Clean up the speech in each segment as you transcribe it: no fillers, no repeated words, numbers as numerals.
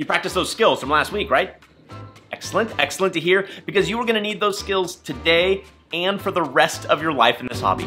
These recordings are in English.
You practiced those skills from last week, right? Excellent, excellent to hear, because you are going to need those skills today and for the rest of your life in this hobby.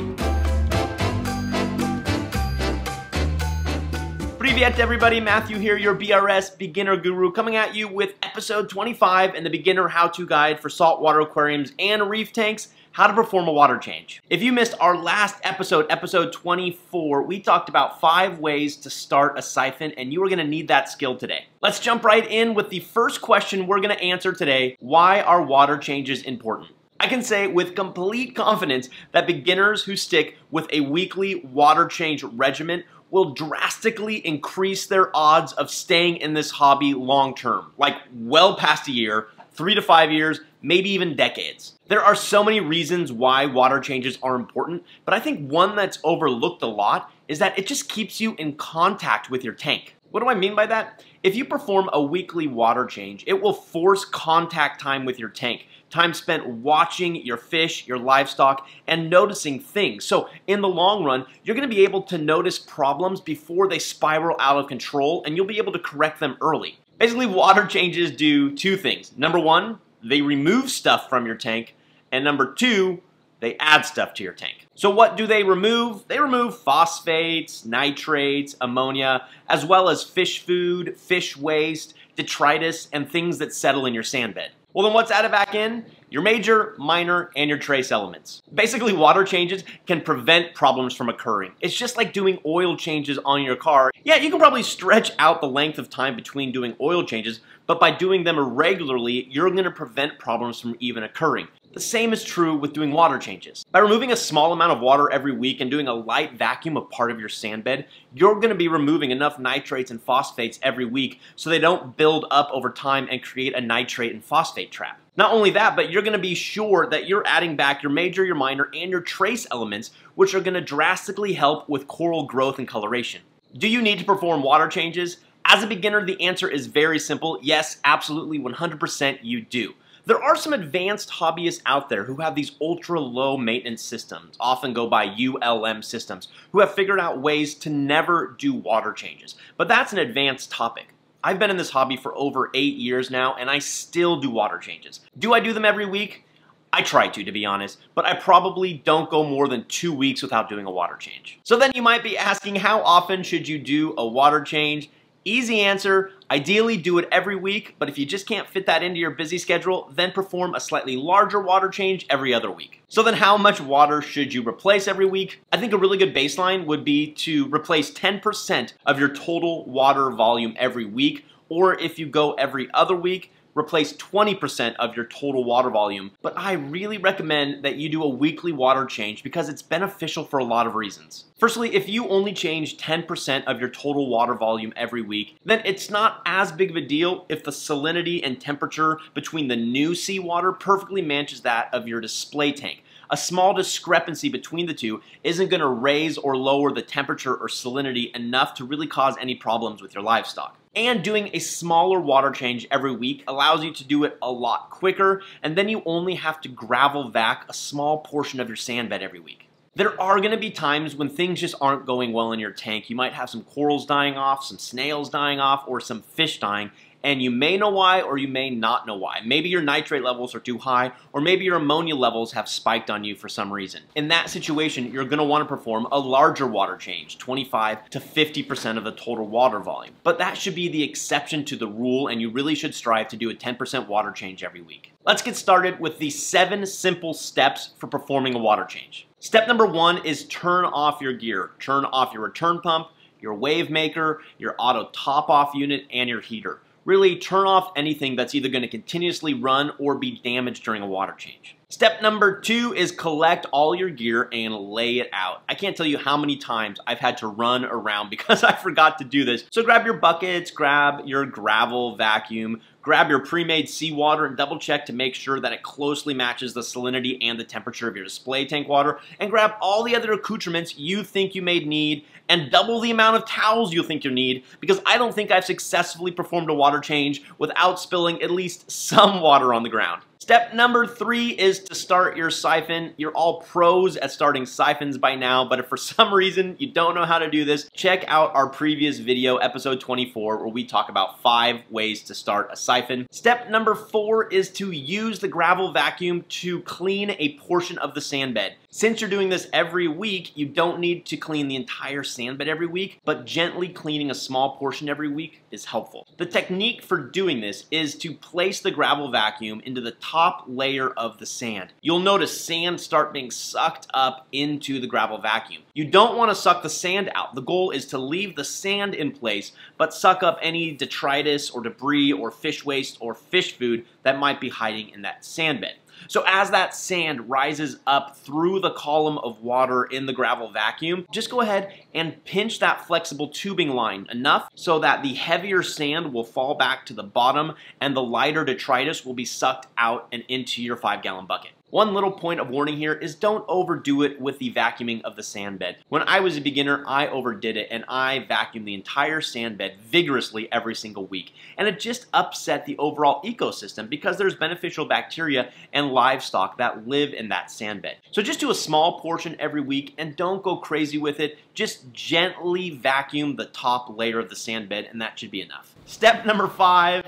Привет everybody, Matthew here, your BRS beginner guru, coming at you with episode 25 and the beginner how-to guide for saltwater aquariums and reef tanks, how to perform a water change. If you missed our last episode, episode 24, we talked about 5 ways to start a siphon, and you are gonna need that skill today. Let's jump right in with the first question we're gonna answer today. Why are water changes important? I can say with complete confidence that beginners who stick with a weekly water change regimen will drastically increase their odds of staying in this hobby long term, like well past a year, 3 to 5 years, maybe even decades. There are so many reasons why water changes are important, but I think one that's overlooked a lot is that it just keeps you in contact with your tank. What do I mean by that? If you perform a weekly water change, it will force contact time with your tank. Time spent watching your fish, your livestock, and noticing things. So in the long run, you're going to be able to notice problems before they spiral out of control, and you'll be able to correct them early. Basically, water changes do 2 things. Number 1, they remove stuff from your tank, and number 2, they add stuff to your tank. So what do they remove? They remove phosphates, nitrates, ammonia, as well as fish food, fish waste, detritus, and things that settle in your sand bed. Well, then what's added back in? Your major, minor, and your trace elements. Basically, water changes can prevent problems from occurring. It's just like doing oil changes on your car. Yeah, you can probably stretch out the length of time between doing oil changes, but by doing them irregularly, you're going to prevent problems from even occurring. The same is true with doing water changes. By removing a small amount of water every week and doing a light vacuum of part of your sand bed, you're going to be removing enough nitrates and phosphates every week so they don't build up over time and create a nitrate and phosphate trap. Not only that, but you're going to be sure that you're adding back your major, your minor, and your trace elements, which are going to drastically help with coral growth and coloration. Do you need to perform water changes? As a beginner, the answer is very simple. Yes, absolutely, 100% you do. There are some advanced hobbyists out there who have these ultra low maintenance systems, often go by ULM systems, who have figured out ways to never do water changes. But that's an advanced topic. I've been in this hobby for over 8 years now, and I still do water changes. Do I do them every week? I try to be honest, but I probably don't go more than 2 weeks without doing a water change. So then you might be asking, how often should you do a water change? Easy answer, ideally do it every week, but if you just can't fit that into your busy schedule, then perform a slightly larger water change every other week. So then how much water should you replace every week? I think a really good baseline would be to replace 10% of your total water volume every week, or if you go every other week, replace 20% of your total water volume. But I really recommend that you do a weekly water change because it's beneficial for a lot of reasons. Firstly, if you only change 10% of your total water volume every week, then it's not as big of a deal if the salinity and temperature between the new seawater perfectly matches that of your display tank. A small discrepancy between the two isn't going to raise or lower the temperature or salinity enough to really cause any problems with your livestock. And doing a smaller water change every week allows you to do it a lot quicker, and then you only have to gravel vac a small portion of your sand bed every week. There are going to be times when things just aren't going well in your tank. You might have some corals dying off, some snails dying off, or some fish dying, and you may know why or you may not know why. Maybe your nitrate levels are too high, or maybe your ammonia levels have spiked on you for some reason. In that situation, you're going to want to perform a larger water change, 25 to 50% of the total water volume. But that should be the exception to the rule, and you really should strive to do a 10% water change every week. Let's get started with the 7 simple steps for performing a water change. Step number 1 is turn off your gear. Turn off your return pump, your wave maker, your auto top-off unit, and your heater. Really turn off anything that's either going to continuously run or be damaged during a water change. Step number 2 is collect all your gear and lay it out. I can't tell you how many times I've had to run around because I forgot to do this. So grab your buckets, grab your gravel vacuum, grab your pre-made seawater and double check to make sure that it closely matches the salinity and the temperature of your display tank water, and grab all the other accoutrements you think you may need and double the amount of towels you think you need, because I don't think I've successfully performed a water change without spilling at least some water on the ground. Step number 3 is to start your siphon. You're all pros at starting siphons by now, but if for some reason you don't know how to do this, check out our previous video, episode 24, where we talk about 5 ways to start a siphon. Step number 4 is to use the gravel vacuum to clean a portion of the sand bed. Since you're doing this every week, you don't need to clean the entire sand bed every week, but gently cleaning a small portion every week is helpful. The technique for doing this is to place the gravel vacuum into the top layer of the sand. You'll notice sand start being sucked up into the gravel vacuum. You don't want to suck the sand out. The goal is to leave the sand in place, but suck up any detritus or debris or fish waste or fish food that might be hiding in that sand bed. So as that sand rises up through the column of water in the gravel vacuum, just go ahead and pinch that flexible tubing line enough so that the heavier sand will fall back to the bottom and the lighter detritus will be sucked out and into your 5-gallon bucket. One little point of warning here is don't overdo it with the vacuuming of the sand bed. When I was a beginner, I overdid it and I vacuumed the entire sand bed vigorously every single week. And it just upset the overall ecosystem because there's beneficial bacteria and livestock that live in that sand bed. So just do a small portion every week and don't go crazy with it. Just gently vacuum the top layer of the sand bed and that should be enough. Step number 5.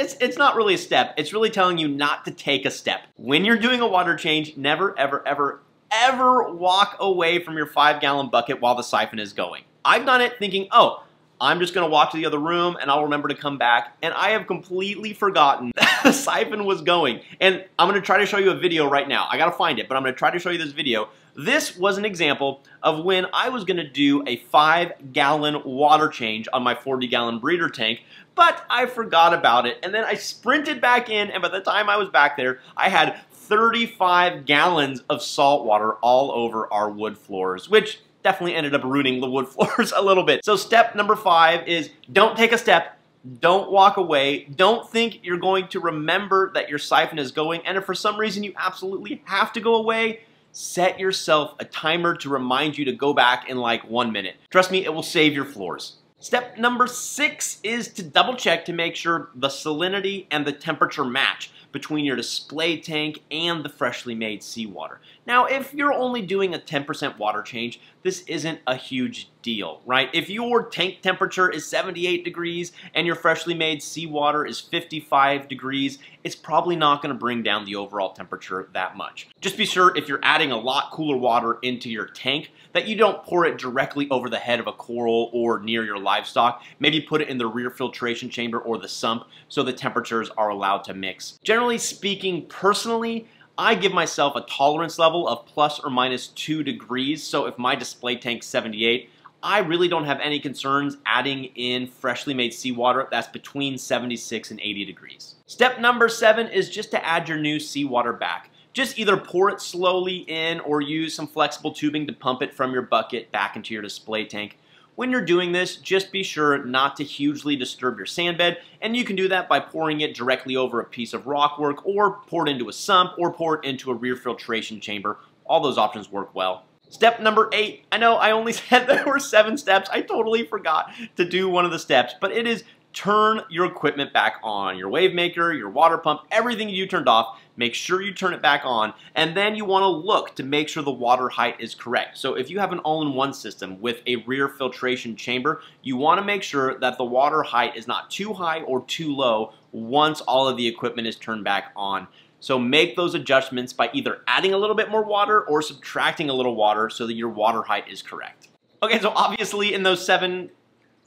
It's not really a step. It's really telling you not to take a step. When you're doing a water change, never, ever, ever, ever walk away from your 5-gallon bucket while the siphon is going. I've done it thinking, oh, I'm just gonna walk to the other room and I'll remember to come back, and I have completely forgotten that the siphon was going. And I'm gonna try to show you a video right now. I gotta find it, but I'm gonna try to show you this video. This was an example of when I was gonna do a 5-gallon water change on my 40-gallon breeder tank, but I forgot about it, and then I sprinted back in, and by the time I was back there, I had 35 gallons of salt water all over our wood floors, which definitely ended up ruining the wood floors a little bit. So step number 5 is don't take a step, don't walk away, don't think you're going to remember that your siphon is going, and if for some reason you absolutely have to go away, set yourself a timer to remind you to go back in like 1 minute. Trust me, it will save your floors. Step number 6 is to double check to make sure the salinity and the temperature match between your display tank and the freshly made seawater. Now, if you're only doing a 10% water change, this isn't a huge deal, right? If your tank temperature is 78 degrees and your freshly made seawater is 55 degrees, it's probably not going to bring down the overall temperature that much. Just be sure if you're adding a lot cooler water into your tank that you don't pour it directly over the head of a coral or near your livestock. Maybe put it in the rear filtration chamber or the sump so the temperatures are allowed to mix. Generally speaking, personally, I give myself a tolerance level of plus or minus 2 degrees. So if my display tank's 78, I really don't have any concerns adding in freshly made seawater that's between 76 and 80 degrees. Step number 7 is just to add your new seawater back. Just either pour it slowly in or use some flexible tubing to pump it from your bucket back into your display tank. When you're doing this, just be sure not to hugely disturb your sand bed, and you can do that by pouring it directly over a piece of rockwork or pour it into a sump or pour it into a rear filtration chamber. All those options work well. Step number 8, I know I only said there were 7 steps. I totally forgot to do one of the steps, but it is turn your equipment back on. Your wave maker, your water pump, everything you turned off, make sure you turn it back on, and then you want to look to make sure the water height is correct. So if you have an all-in-one system with a rear filtration chamber, you want to make sure that the water height is not too high or too low once all of the equipment is turned back on. So make those adjustments by either adding a little bit more water or subtracting a little water so that your water height is correct. Okay, so obviously in those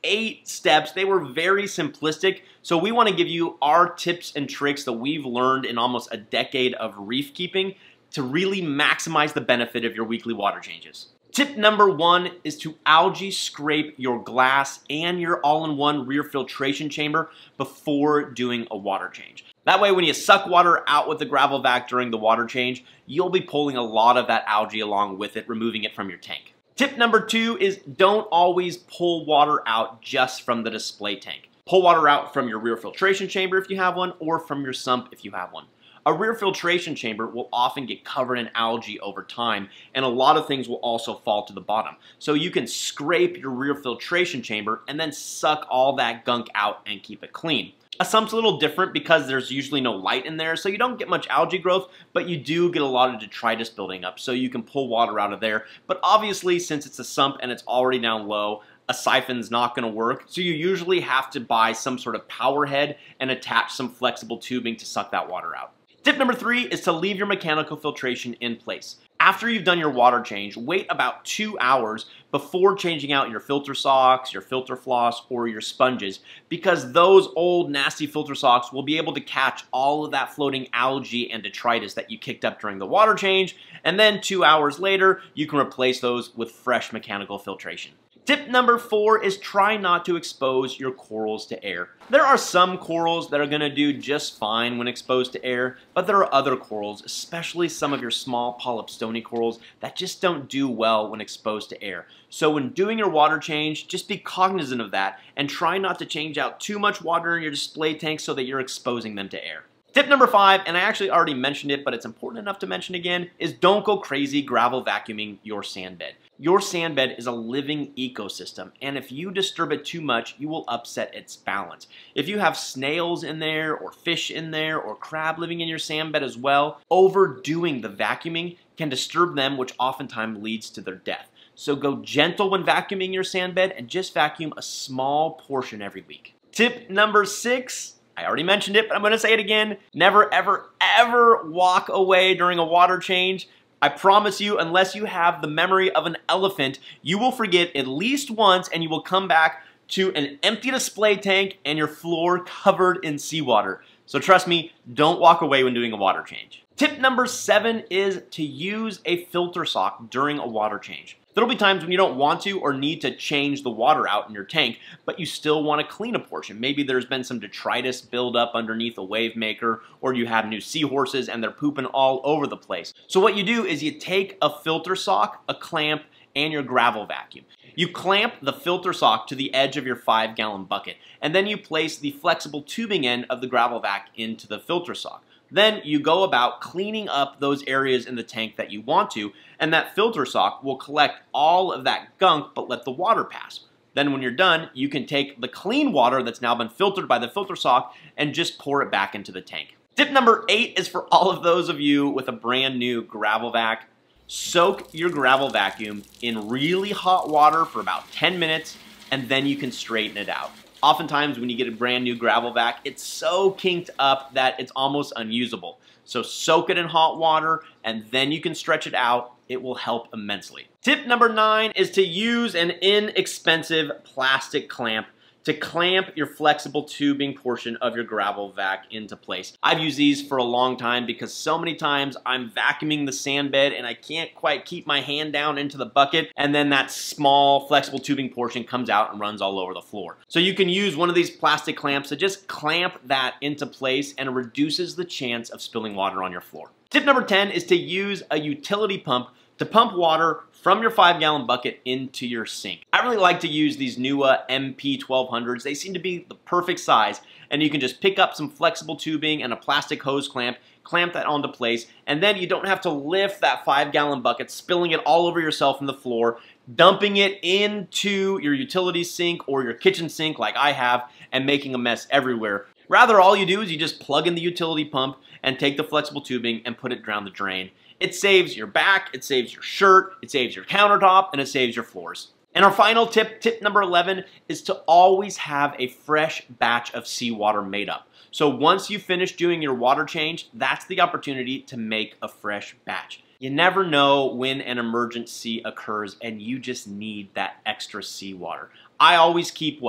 8 steps, they were very simplistic, so we want to give you our tips and tricks that we've learned in almost a decade of reef keeping to really maximize the benefit of your weekly water changes. Tip number 1 is to algae scrape your glass and your all-in-one rear filtration chamber before doing a water change. That way when you suck water out with the gravel vac during the water change, you'll be pulling a lot of that algae along with it, removing it from your tank. Tip number 2 is don't always pull water out just from the display tank. Pull water out from your rear filtration chamber if you have one, or from your sump if you have one. A rear filtration chamber will often get covered in algae over time, and a lot of things will also fall to the bottom. So you can scrape your rear filtration chamber and then suck all that gunk out and keep it clean. A sump's a little different because there's usually no light in there, so you don't get much algae growth, but you do get a lot of detritus building up, so you can pull water out of there. But obviously, since it's a sump and it's already down low, a siphon's not going to work, so you usually have to buy some sort of power head and attach some flexible tubing to suck that water out. Tip number 3 is to leave your mechanical filtration in place. After you've done your water change, wait about 2 hours before changing out your filter socks, your filter floss, or your sponges, because those old nasty filter socks will be able to catch all of that floating algae and detritus that you kicked up during the water change, and then 2 hours later, you can replace those with fresh mechanical filtration. Tip number 4 is try not to expose your corals to air. There are some corals that are going to do just fine when exposed to air, but there are other corals, especially some of your small polyp stony corals, that just don't do well when exposed to air. So when doing your water change, just be cognizant of that and try not to change out too much water in your display tank so that you're exposing them to air. Tip number 5, and I actually already mentioned it, but it's important enough to mention again, is don't go crazy gravel vacuuming your sand bed. Your sand bed is a living ecosystem, and if you disturb it too much, you will upset its balance. If you have snails in there, or fish in there, or crab living in your sand bed as well, overdoing the vacuuming can disturb them, which oftentimes leads to their death. So go gentle when vacuuming your sand bed, and just vacuum a small portion every week. Tip number 6, I already mentioned it, but I'm going to say it again. Never, ever, ever walk away during a water change. I promise you, unless you have the memory of an elephant, you will forget at least once and you will come back to an empty display tank and your floor covered in seawater. So trust me, don't walk away when doing a water change. Tip number 7 is to use a filter sock during a water change. There'll be times when you don't want to or need to change the water out in your tank, but you still want to clean a portion. Maybe there's been some detritus buildup underneath a wave maker, or you have new seahorses and they're pooping all over the place. So what you do is you take a filter sock, a clamp, and your gravel vacuum. You clamp the filter sock to the edge of your 5-gallon bucket, and then you place the flexible tubing end of the gravel vac into the filter sock. Then you go about cleaning up those areas in the tank that you want to, and that filter sock will collect all of that gunk but let the water pass. Then when you're done, you can take the clean water that's now been filtered by the filter sock and just pour it back into the tank. Tip number 8 is for all of those of you with a brand new gravel vac. Soak your gravel vacuum in really hot water for about 10 minutes, and then you can straighten it out. Oftentimes when you get a brand new gravel vac, it's so kinked up that it's almost unusable. So soak it in hot water and then you can stretch it out. It will help immensely. Tip number 9 is to use an inexpensive plastic clamp to clamp your flexible tubing portion of your gravel vac into place. I've used these for a long time because so many times I'm vacuuming the sand bed and I can't quite keep my hand down into the bucket, and then that small flexible tubing portion comes out and runs all over the floor. So you can use one of these plastic clamps to just clamp that into place, and it reduces the chance of spilling water on your floor. Tip number 10 is to use a utility pump to pump water from your 5-gallon bucket into your sink. I really like to use these NUA MP1200s. They seem to be the perfect size, and you can just pick up some flexible tubing and a plastic hose clamp, clamp that onto place, and then you don't have to lift that 5-gallon bucket, spilling it all over yourself in the floor, dumping it into your utility sink or your kitchen sink like I have, and making a mess everywhere. Rather, all you do is you just plug in the utility pump and take the flexible tubing and put it down the drain. It saves your back, it saves your shirt, it saves your countertop, and it saves your floors. And our final tip, tip number 11, is to always have a fresh batch of seawater made up. So once you finish doing your water change, that's the opportunity to make a fresh batch. You never know when an emergency occurs and you just need that extra seawater. I always keep,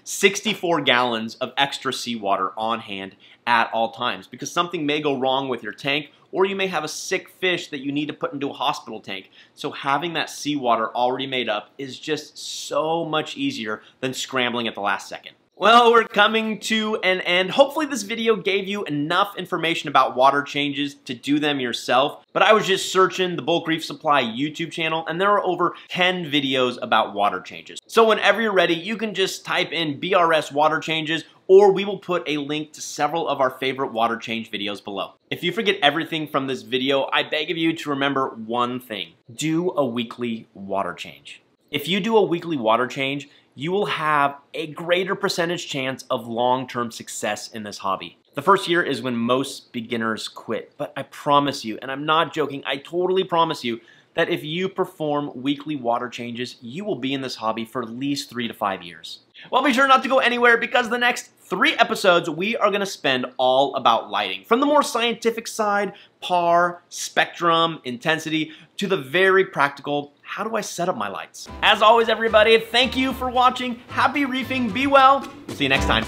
64 gallons of extra seawater on hand at all times, because something may go wrong with your tank, or you may have a sick fish that you need to put into a hospital tank. So having that seawater already made up is just so much easier than scrambling at the last second. Well, we're coming to an end. Hopefully this video gave you enough information about water changes to do them yourself. But I was just searching the Bulk Reef Supply YouTube channel, and there are over 10 videos about water changes. So whenever you're ready, you can just type in BRS water changes, or we will put a link to several of our favorite water change videos below. If you forget everything from this video, I beg of you to remember one thing. Do a weekly water change. If you do a weekly water change, you will have a greater percentage chance of long-term success in this hobby. The first year is when most beginners quit, but I promise you, and I'm not joking, I totally promise you, that if you perform weekly water changes, you will be in this hobby for at least 3 to 5 years. Well, be sure not to go anywhere because the next 3 episodes we are going to spend all about lighting. From the more scientific side, PAR, spectrum, intensity, to the very practical, how do I set up my lights? As always, everybody, thank you for watching. Happy reefing, be well. We'll see you next time.